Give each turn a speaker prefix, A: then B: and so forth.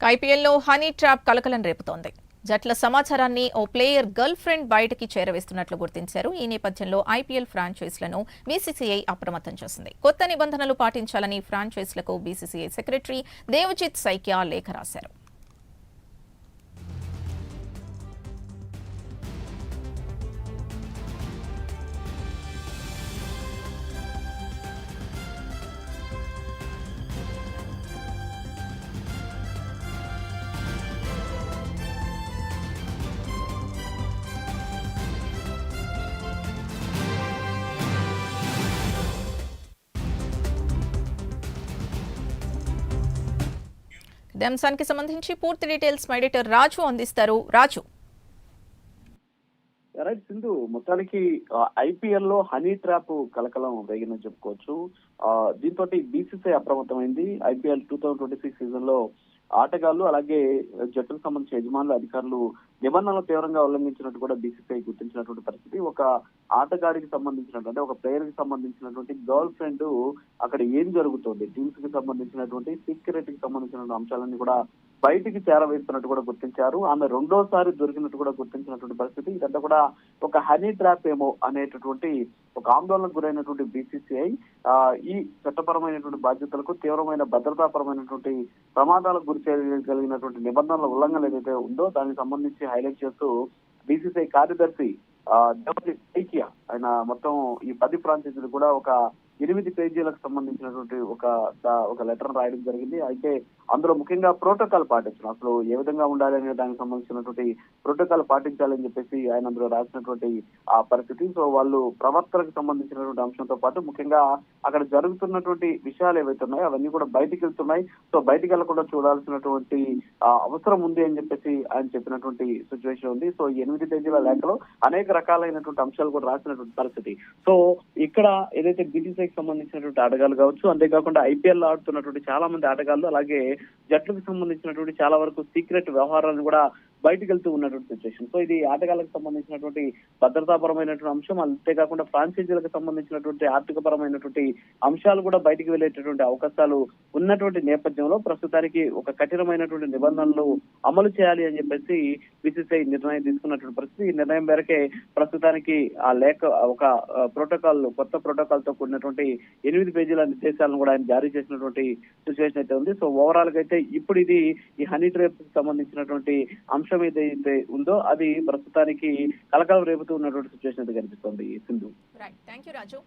A: ఐపీఎల్లో honey trap కలకలం రేపుతోంది. జట్ల సమాచారాన్ని ఓ ప్లేయర్ గర్ల్ ఫ్రెండ్ బయటికి చేరవేస్తున్నట్లు గుర్తించారు. ఈ నేపథ్యంలో ఐపీఎల్ ఫ్రాంచైజ్లను బీసీసీఐ అప్రమత్తం చేసింది. కొత్త నిబంధనలు పాటించాలని ఫ్రాంచైజ్లకు బీసీసీఐ సెక్రటరీ దేవజిత్ సైకియా లేఖ రాశారు. ఇదే అంశానికి సంబంధించి పూర్తి డీటెయిల్స్ మా ఎడిటర్ రాజు అందిస్తారు. రాజు.
B: రైట్ సింధు, మొత్తానికి ఐపీఎల్ లో హనీ ట్రాప్ కలకలం రేగిందని చెప్పుకోవచ్చు. దీంతో బీసీసీఐ అప్రమత్తమైంది. ఐపీఎల్ 2026 సీజన్ లో ఆటగాళ్లు అలాగే జట్టుకు సంబంధించిన యజమానులు అధికారులు నిబంధనలు తీవ్రంగా ఉల్లంఘించినట్టు కూడా బీసీసీఐ గుర్తించినటువంటి పరిస్థితి. ఒక ఆటగాడికి సంబంధించినటువంటి అంటే ఒక ప్లేయర్ కి సంబంధించినటువంటి గర్ల్ ఫ్రెండ్ అక్కడ ఏం జరుగుతుంది, టీమ్స్ కి సంబంధించినటువంటి సీక్రెట్ కి సంబంధించినటువంటి అంశాలన్నీ కూడా బయటికి చేరవేస్తున్నట్టు కూడా గుర్తించారు. ఆమె రెండోసారి దొరికినట్టు కూడా గుర్తించినటువంటి పరిస్థితి. ఇదంతా కూడా ఒక హనీ ట్రాప్ ఏమో అనేటటువంటి ఒక ఆందోళనకు గురైనటువంటి బీసీసీఐ ఈ చట్టపరమైనటువంటి బాధ్యతలకు తీవ్రమైన భద్రతాపరమైనటువంటి ప్రమాదాలకు గురి చేయగలిగినటువంటి నిబంధనల ఉల్లంఘన ఏదైతే ఉందో దానికి సంబంధించి హైలైట్ చేస్తూ బీసీసీఐ కార్యదర్శి దేవజిత్ సైకియా ఆయన మొత్తం ఈ 10 ఫ్రాంచైజీలు కూడా ఒక 8 పేజీలకు సంబంధించినటువంటి ఒక లెటర్ రాయడం జరిగింది. అయితే అందులో ముఖ్యంగా ప్రోటోకాల్ పాటించడం, అసలు ఏ విధంగా ఉండాలి అనే దానికి సంబంధించినటువంటి ప్రోటోకాల్ పాటించాలని చెప్పేసి ఆయన అందులో రాసినటువంటి ఆ పరిస్థితి. సో వాళ్ళు ప్రవర్తనకు సంబంధించినటువంటి అంశంతో పాటు ముఖ్యంగా అక్కడ జరుగుతున్నటువంటి విషయాలు ఏవైతే ఉన్నాయో అవన్నీ కూడా బయటికి వెళ్తున్నాయి. సో బయటికి వెళ్లకుండా చూడాల్సినటువంటి అవసరం ఉంది అని చెప్పేసి ఆయన చెప్పినటువంటి సిచ్యువేషన్ ఉంది. సో 8 పేజీల లేఖలో అనేక రకాలైనటువంటి అంశాలు కూడా రాసినటువంటి పరిస్థితి. సో ఇక్కడ ఏదైతే బీసీసీఐకి సంబంధించినటువంటి ఆటగాళ్లు కావచ్చు, అంతేకాకుండా ఐపీఎల్ లో ఆడుతున్నటువంటి చాలా మంది ఆటగాళ్లు అలాగే జట్లకు సంబంధించినటువంటి చాలా వరకు సీక్రెట్ వ్యవహారాలను కూడా బయటకు వెళ్తూ ఉన్నటువంటి సిచ్యువేషన్. సో ఇది ఆటగాళ్లకు సంబంధించినటువంటి భద్రతాపరమైనటువంటి అంశం, అంతేకాకుండా ఫ్రాంచైజీలకు సంబంధించినటువంటి ఆర్థిక పరమైనటువంటి అంశాలు కూడా బయటికి వెళ్లేటటువంటి అవకాశాలు ఉన్నటువంటి నేపథ్యంలో ప్రస్తుతానికి ఒక కఠినమైనటువంటి నిబంధనలు అమలు చేయాలి అని చెప్పేసి బీసీసీఐ నిర్ణయం తీసుకున్నటువంటి పరిస్థితి. ఈ నిర్ణయం మేరకే ప్రస్తుతానికి ఆ లేఖ ఒక కొత్త ప్రోటోకాల్ తో కూడినటువంటి 8 పేజీల నిర్దేశాలను కూడా ఆయన జారీ చేసినటువంటి సిచ్యువేషన్ అయితే ఉంది. సో ఓవరాల్ గా అయితే ఇప్పుడు ఇది ఈ హనీ ట్రాప్ కి సంబంధించినటువంటి అంశం ఏదైతే ఉందో అది ప్రస్తుతానికి కలకలం రేపుతూ ఉన్నటువంటి సిచ్యువేషన్ అయితే కనిపిస్తుంది. సింధు.
A: రైట్, థాంక్యూ రాజు.